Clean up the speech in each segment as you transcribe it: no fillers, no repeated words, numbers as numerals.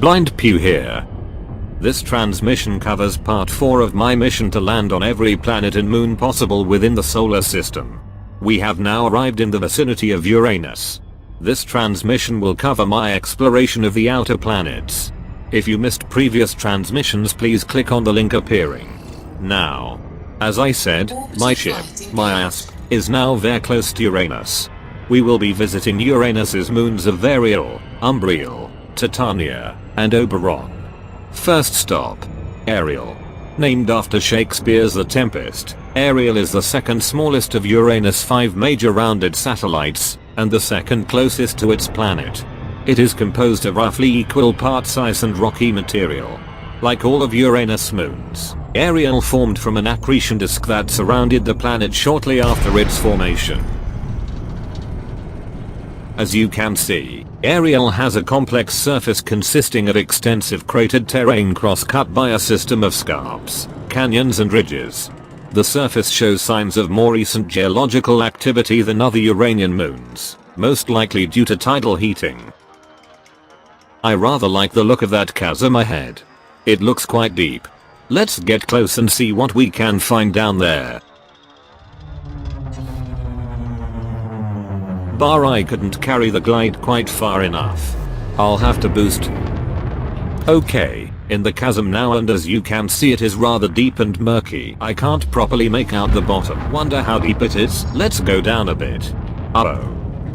Blind Pew here. This transmission covers part 4 of my mission to land on every planet and moon possible within the solar system. We have now arrived in the vicinity of Uranus. This transmission will cover my exploration of the outer planets. If you missed previous transmissions, please click on the link appearing now. As I said, my ship, my Asp, is now very close to Uranus. We will be visiting Uranus's moons of Ariel, Umbriel, Titania, and Oberon. First stop, Ariel. Named after Shakespeare's The Tempest, Ariel is the second smallest of Uranus' 5 major rounded satellites, and the second closest to its planet. It is composed of roughly equal parts ice and rocky material. Like all of Uranus' moons, Ariel formed from an accretion disk that surrounded the planet shortly after its formation. As you can see, Ariel has a complex surface consisting of extensive cratered terrain cross-cut by a system of scarps, canyons and ridges. The surface shows signs of more recent geological activity than other Uranian moons, most likely due to tidal heating. I rather like the look of that chasm ahead. It looks quite deep. Let's get close and see what we can find down there. I couldn't carry the glide quite far enough. I'll have to boost. Okay, in the chasm now, and as you can see it is rather deep and murky. I can't properly make out the bottom. Wonder how deep it is. Let's go down a bit. Uh-oh.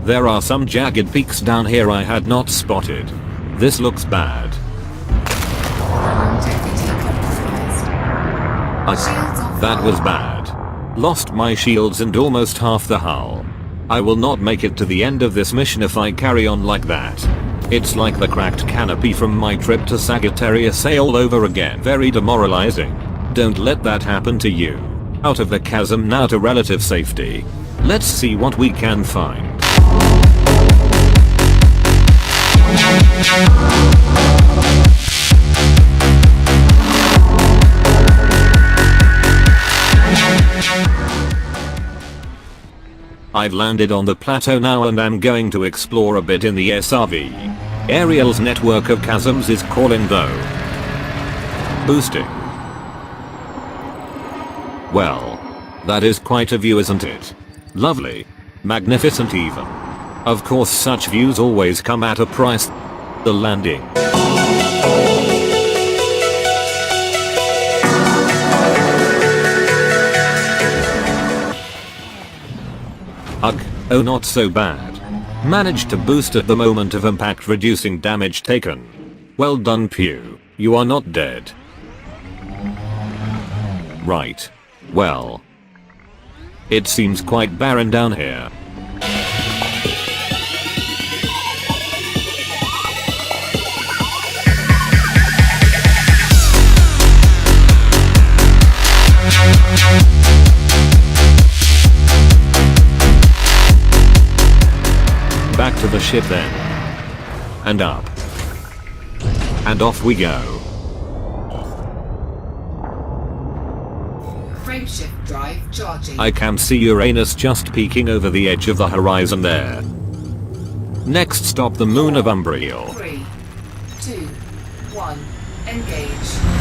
There are some jagged peaks down here I had not spotted. This looks bad. That was bad. Lost my shields and almost half the hull. I will not make it to the end of this mission if I carry on like that. It's like the cracked canopy from my trip to Sagittarius all over again. Very demoralizing. Don't let that happen to you. Out of the chasm now to relative safety. Let's see what we can find. I've landed on the plateau now and I'm going to explore a bit in the SRV. Ariel's network of chasms is calling though. Boosting. Well, that is quite a view, isn't it? Lovely. Magnificent even. Of course such views always come at a price. The landing. Ugh, oh not so bad. Managed to boost at the moment of impact, reducing damage taken. Well done Pew, you are not dead. Right. Well. It seems quite barren down here. Back to the ship then. And up. And off we go. Frameshift drive charging. I can see Uranus just peeking over the edge of the horizon there. Next stop, the moon of Umbriel. 3, 2, 1, engage.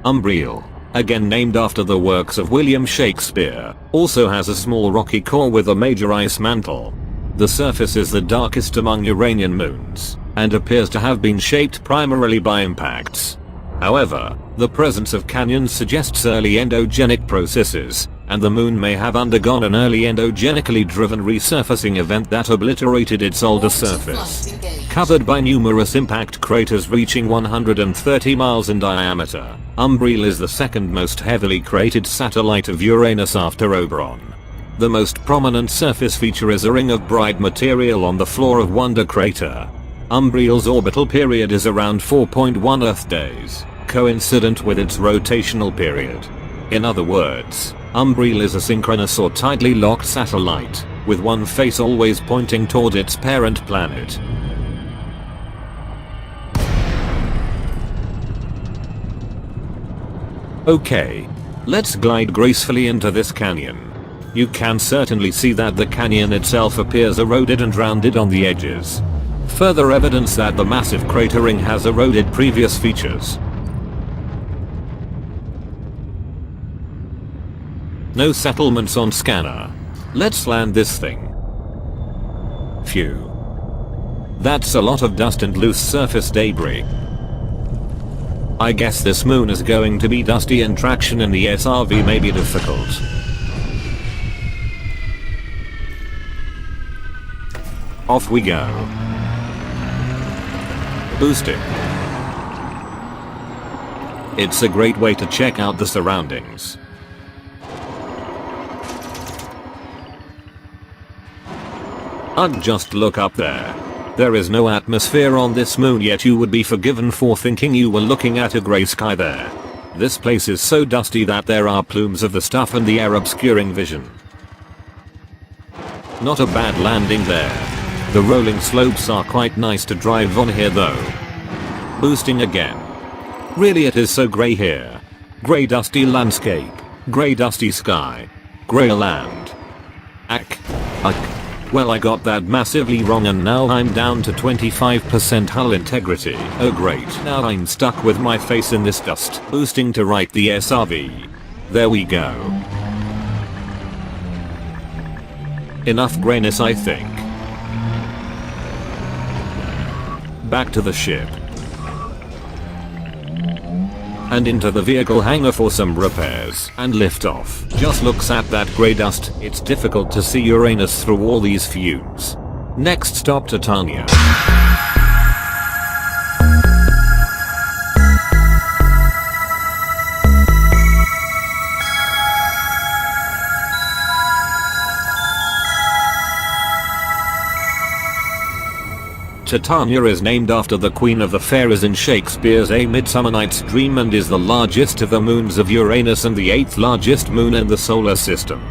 Umbriel, again named after the works of William Shakespeare, also has a small rocky core with a major ice mantle. The surface is the darkest among Uranian moons, and appears to have been shaped primarily by impacts. However, the presence of canyons suggests early endogenic processes, and the moon may have undergone an early endogenically driven resurfacing event that obliterated its older surface. Covered by numerous impact craters reaching 130 miles in diameter, Umbriel is the second most heavily cratered satellite of Uranus after Oberon. The most prominent surface feature is a ring of bright material on the floor of Wonder Crater. Umbriel's orbital period is around 4.1 Earth days, coincident with its rotational period. In other words, Umbriel is a synchronous or tightly locked satellite, with one face always pointing toward its parent planet. Okay. Let's glide gracefully into this canyon. You can certainly see that the canyon itself appears eroded and rounded on the edges. Further evidence that the massive cratering has eroded previous features. No settlements on scanner. Let's land this thing. Phew. That's a lot of dust and loose surface debris. I guess this moon is going to be dusty and traction in the SRV may be difficult. Off we go. Boosting. It's a great way to check out the surroundings. Just look up there. There is no atmosphere on this moon, yet you would be forgiven for thinking you were looking at a grey sky there. This place is so dusty that there are plumes of the stuff in the air obscuring vision. Not a bad landing there. The rolling slopes are quite nice to drive on here though. Boosting again. Really, it is so grey here. Grey dusty landscape. Grey dusty sky. Grey land. Ack. Well, I got that massively wrong and now I'm down to 25% hull integrity. Oh great, now I'm stuck with my face in this dust. Boosting to right the SRV. There we go. Enough grayness, I think. Back to the ship. And into the vehicle hangar for some repairs and lift off. Just looks at that grey dust, it's difficult to see Uranus through all these fumes. Next stop, Titania. Titania is named after the Queen of the Fairies in Shakespeare's A Midsummer Night's Dream and is the largest of the moons of Uranus and the 8th largest moon in the solar system.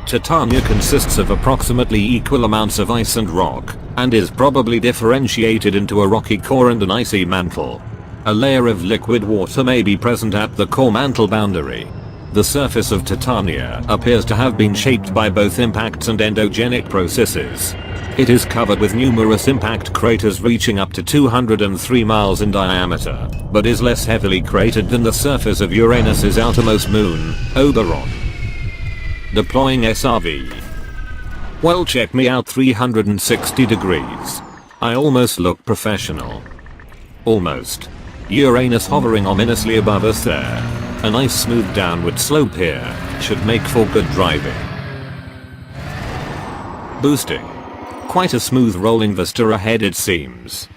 Titania consists of approximately equal amounts of ice and rock, and is probably differentiated into a rocky core and an icy mantle. A layer of liquid water may be present at the core mantle boundary. The surface of Titania appears to have been shaped by both impacts and endogenic processes. It is covered with numerous impact craters reaching up to 203 miles in diameter, but is less heavily cratered than the surface of Uranus's outermost moon, Oberon. Deploying SRV. Well, check me out, 360 degrees. I almost look professional. Almost. Uranus hovering ominously above us there. A nice smooth downward slope here should make for good driving. Boosting. Quite a smooth rolling vista ahead it seems.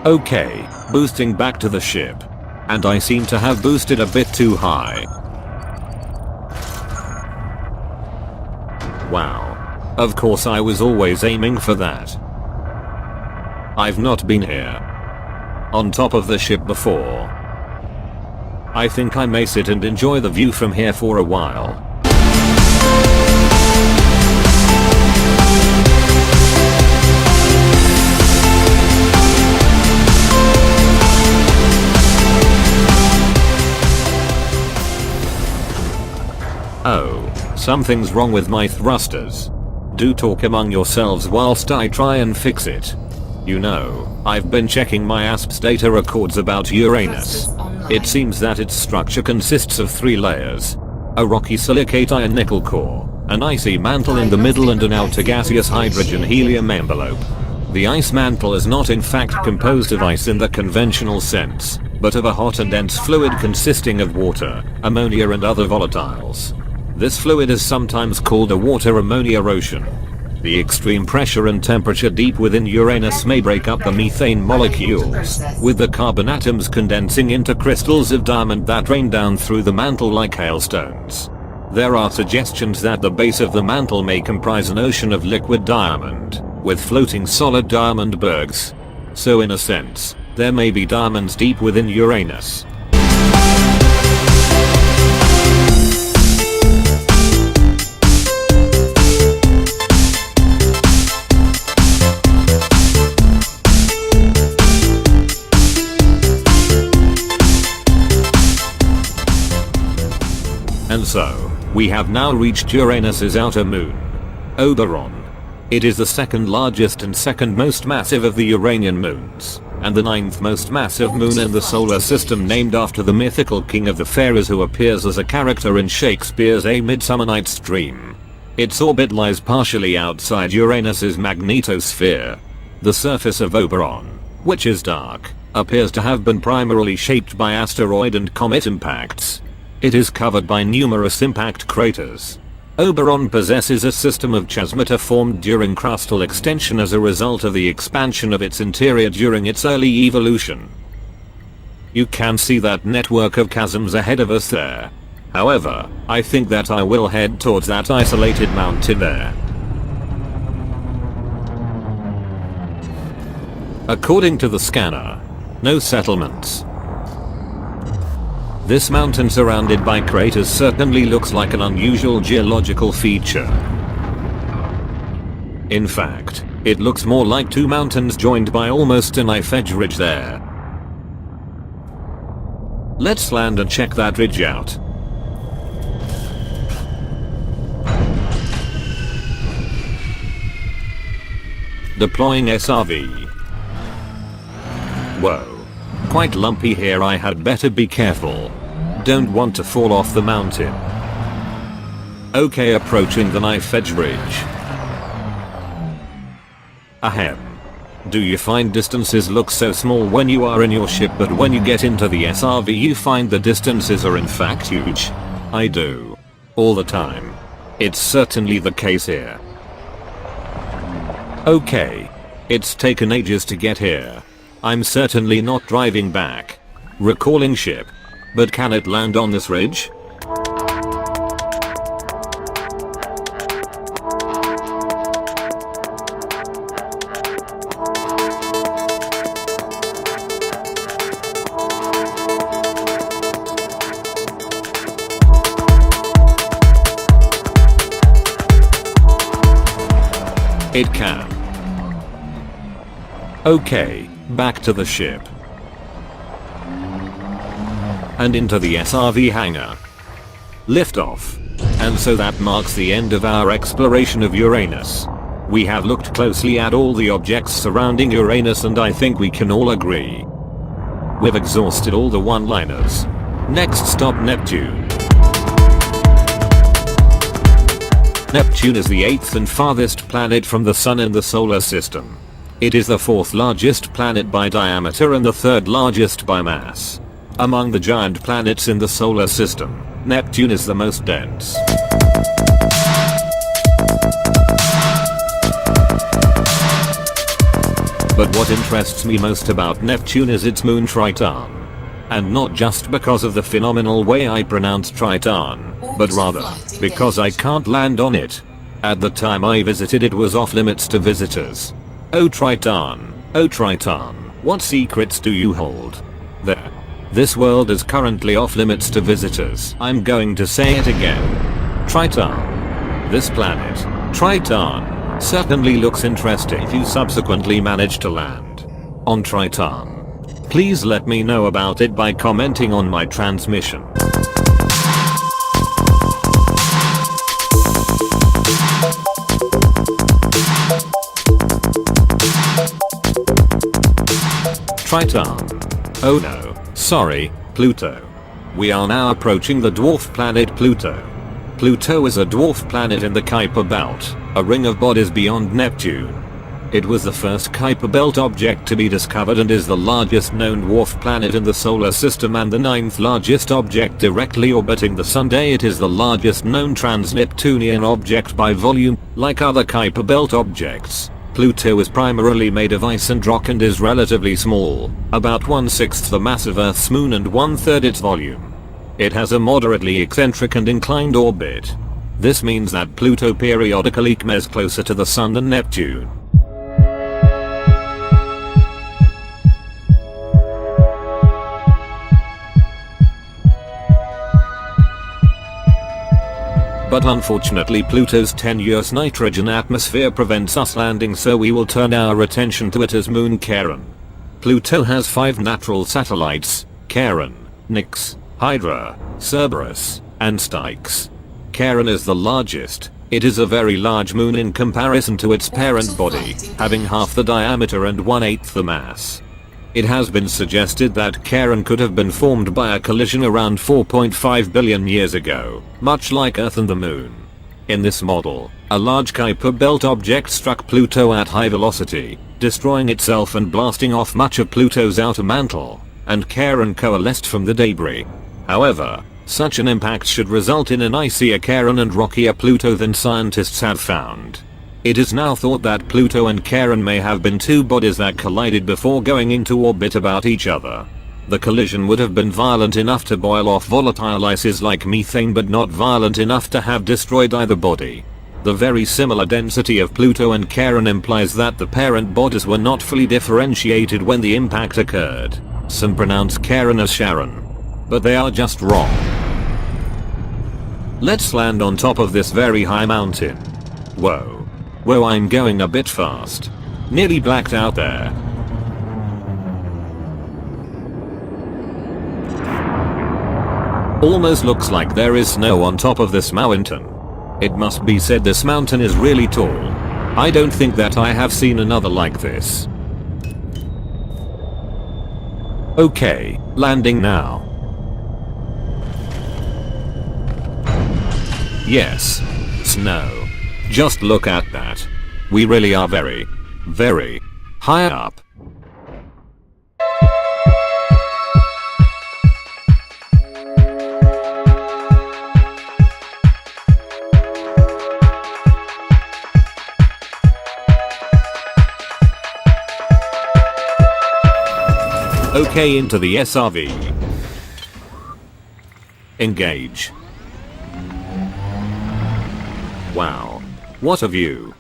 Okay, boosting back to the ship. And I seem to have boosted a bit too high. Wow. Of course I was always aiming for that. I've not been here on top of the ship before. I think I may sit and enjoy the view from here for a while. Oh. Something's wrong with my thrusters. Do talk among yourselves whilst I try and fix it. You know, I've been checking my ASP's data records about Uranus. It seems that its structure consists of 3 layers. A rocky silicate iron nickel core, an icy mantle in the middle and an outer gaseous hydrogen helium envelope. The ice mantle is not in fact composed of ice in the conventional sense, but of a hot and dense fluid consisting of water, ammonia and other volatiles. This fluid is sometimes called a water-ammonia ocean. The extreme pressure and temperature deep within Uranus may break up the methane molecules, with the carbon atoms condensing into crystals of diamond that rain down through the mantle like hailstones. There are suggestions that the base of the mantle may comprise an ocean of liquid diamond, with floating solid diamond bergs. So in a sense, There may be diamonds deep within Uranus. And so, we have now reached Uranus's outer moon, Oberon. It is the second largest and second most massive of the Uranian moons, and the ninth most massive moon in the solar system, named after the mythical king of the fairies who appears as a character in Shakespeare's A Midsummer Night's Dream. Its orbit lies partially outside Uranus's magnetosphere. The surface of Oberon, which is dark, appears to have been primarily shaped by asteroid and comet impacts. It is covered by numerous impact craters. Oberon possesses a system of chasmata formed during crustal extension as a result of the expansion of its interior during its early evolution. You can see that network of chasms ahead of us there. However, I think that I will head towards that isolated mountain there. According to the scanner, no settlements. This mountain surrounded by craters certainly looks like an unusual geological feature. In fact, it looks more like two mountains joined by almost a knife edge ridge there. Let's land and check that ridge out. Deploying SRV. Whoa. Quite lumpy here, I had better be careful. Don't want to fall off the mountain. Okay, approaching the knife edge ridge. Ahem. Do you find distances look so small when you are in your ship, but when you get into the SRV you find the distances are in fact huge? I do. All the time. It's certainly the case here. Okay. It's taken ages to get here. I'm certainly not driving back. Recalling ship. But can it land on this ridge? It can. Okay, back to the ship. And into the SRV hangar. Liftoff. And so that marks the end of our exploration of Uranus. We have looked closely at all the objects surrounding Uranus, and I think we can all agree we've exhausted all the one-liners. Next stop, Neptune. Neptune is the 8th and farthest planet from the Sun in the solar system. It is the 4th largest planet by diameter and the 3rd largest by mass. Among the giant planets in the solar system, Neptune is the most dense. But what interests me most about Neptune is its moon Triton. And not just because of the phenomenal way I pronounce Triton, but rather because I can't land on it. At the time I visited, it was off limits to visitors. Oh Triton, what secrets do you hold? There. This world is currently off limits to visitors. I'm going to say it again. Triton. This planet, Triton, certainly looks interesting if you subsequently manage to land on Triton. Please let me know about it by commenting on my transmission. Triton. Oh no. Sorry, Pluto. We are now approaching the dwarf planet Pluto. Pluto is a dwarf planet in the Kuiper Belt, a ring of bodies beyond Neptune. It was the first Kuiper Belt object to be discovered and is the largest known dwarf planet in the solar system and the 9th largest object directly orbiting the Sun. It is the largest known trans-Neptunian object by volume. Like other Kuiper Belt objects, Pluto is primarily made of ice and rock and is relatively small, about 1/6 the mass of Earth's moon and 1/3 its volume. It has a moderately eccentric and inclined orbit. This means that Pluto periodically comes closer to the Sun than Neptune. But unfortunately Pluto's tenuous nitrogen atmosphere prevents us landing, so we will turn our attention to it as moon Charon. Pluto has 5 natural satellites: Charon, Nix, Hydra, Cerberus, and Styx. Charon is the largest. It is a very large moon in comparison to its parent body, having half the diameter and 1/8 the mass. It has been suggested that Charon could have been formed by a collision around 4.5 billion years ago, much like Earth and the Moon. In this model, a large Kuiper belt object struck Pluto at high velocity, destroying itself and blasting off much of Pluto's outer mantle, and Charon coalesced from the debris. However, such an impact should result in an icier Charon and rockier Pluto than scientists have found. It is now thought that Pluto and Charon may have been 2 bodies that collided before going into orbit about each other. The collision would have been violent enough to boil off volatile ices like methane, but not violent enough to have destroyed either body. The very similar density of Pluto and Charon implies that the parent bodies were not fully differentiated when the impact occurred. Some pronounce Charon as Charon, but they are just wrong. Let's land on top of this very high mountain. Whoa. Whoa, I'm going a bit fast. Nearly blacked out there. Almost looks like there is snow on top of this mountain. It must be said this mountain is really tall. I don't think that I have seen another like this. Okay, landing now. Yes. Snow. Just look at that. We really are very, very high up. Okay, into the SRV. Engage. Wow. What a view.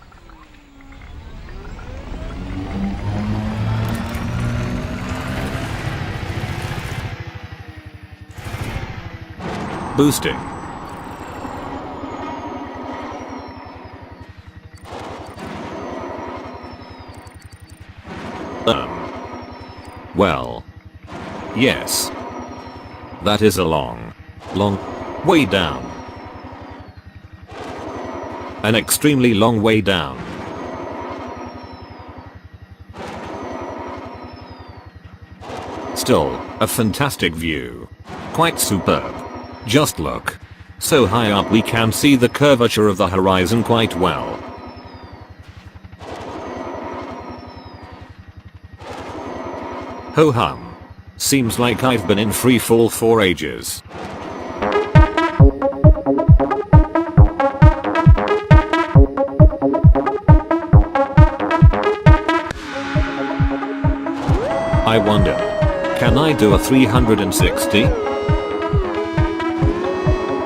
Boosting. Well. Yes. That is a long way down. An extremely long way down. Still, a fantastic view. Quite superb. Just look. So high up we can see the curvature of the horizon quite well. Ho hum. Seems like I've been in free fall for ages. I wonder, can I do a 360?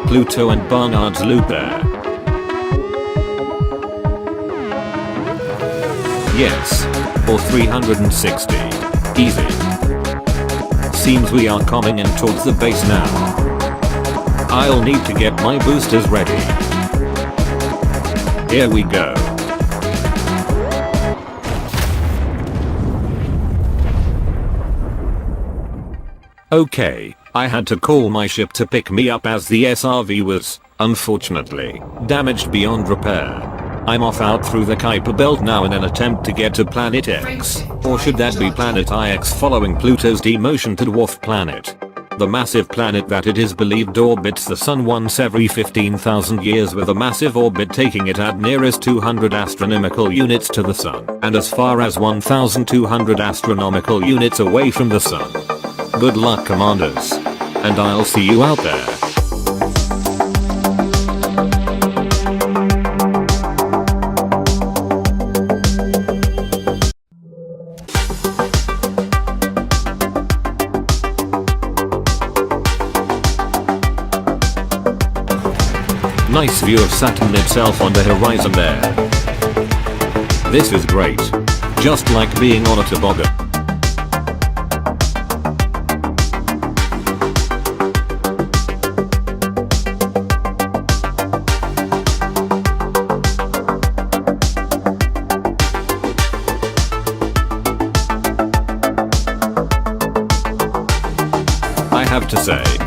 Pluto and Barnard's loop there. Yes, or 360. Easy. Seems we are coming in towards the base now. I'll need to get my boosters ready. Here we go. Okay, I had to call my ship to pick me up as the SRV was, unfortunately, damaged beyond repair. I'm off out through the Kuiper belt now in an attempt to get to Planet X. Or should that be Planet IX, following Pluto's demotion to dwarf planet. The massive planet that it is believed orbits the sun once every 15,000 years, with a massive orbit taking it at nearest 200 astronomical units to the sun and as far as 1,200 astronomical units away from the sun. Good luck, commanders. And I'll see you out there. Nice view of Saturn itself on the horizon there. This is great. Just like being on a toboggan. to say.